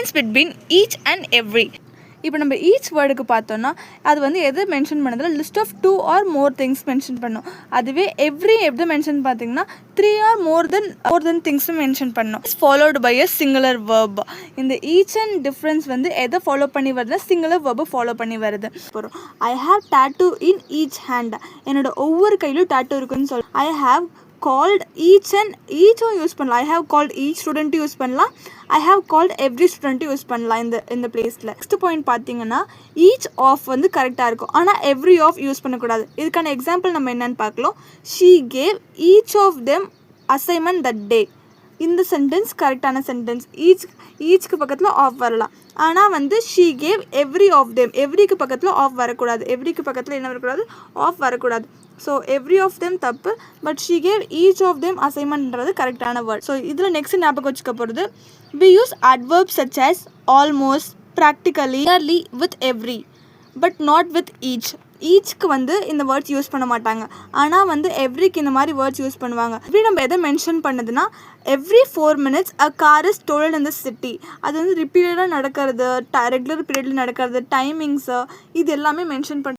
difference between each and every. இப்போ நம்ம each வேர்டுக்கு பார்த்தோன்னா அது வந்து எது மென்ஷன் பண்ணதில் list of 2 or more things mention பண்ணும். அதுவே எவ்ரி எது மென்ஷன் பார்த்தீங்கன்னா 3 or more than திங்ஸும் மென்ஷன் பண்ணும். Followed by a singular verb. இந்த ஈச் அண்ட் டிஃப்ரென்ஸ் வந்து எதை ஃபாலோ பண்ணி வருதுன்னா சிங்குலர் வேர்பை ஃபாலோ பண்ணி வருது. போகிறோம் I have tattoo in each hand. என்னோட ஒவ்வொரு கையிலும் டாட்டூ இருக்குன்னு சொல்ல. ஐ ஹாவ் called ஈச்சும் யூஸ் பண்ணலாம். I have called each student use பண்ணலாம். I have called every student use பண்ணலாம் இந்த பிளேஸில். நெக்ஸ்ட் பாயிண்ட் பார்த்தீங்கன்னா ஈச் ஆஃப் வந்து கரெக்டாக இருக்கும், ஆனால் எவ்ரி ஆஃப் யூஸ் பண்ணக்கூடாது. இதுக்கான எக்ஸாம்பிள் நம்ம என்னென்னு பார்க்கலாம். She gave each of them assignment that day. இந்த சென்டென்ஸ் கரெக்டான சென்டென்ஸ். ஈச்க்கு பக்கத்தில் ஆஃப் வரலாம், ஆனால் வந்து she gave every of them. எவ்ரிக்கு பக்கத்தில் ஆஃப் வரக்கூடாது. எவ்ரிக்கு பக்கத்தில் என்ன வரக்கூடாது? ஆஃப் வரக்கூடாது. ஸோ எவ்ரி ஆஃப் தெம் தப்பு, but she gave each of them அசைன்மெண்ட்ன்றது கரெக்டான வேர்ட். ஸோ இதில் நெக்ஸ்ட் ஞாபகம் வச்சுக்க போகிறது we use adverbs such as almost, practically, nearly with every, but not with each. ஈச்க்கு வந்து இந்த வேர்ட்ஸ் யூஸ் பண்ண மாட்டாங்க, ஆனால் வந்து எவ்ரிக்கு இந்த மாதிரி வேர்ட்ஸ் யூஸ் பண்ணுவாங்க. இப்படி நம்ம எதை மென்ஷன் பண்ணுதுன்னா every 4 minutes a car is stolen in the city. அது வந்து ரிப்பீட்டடாக நடக்கிறது, ரெகுலர் பீரியடில் நடக்கிறது, டைமிங்ஸு, இது எல்லாமே மென்ஷன் பண்ண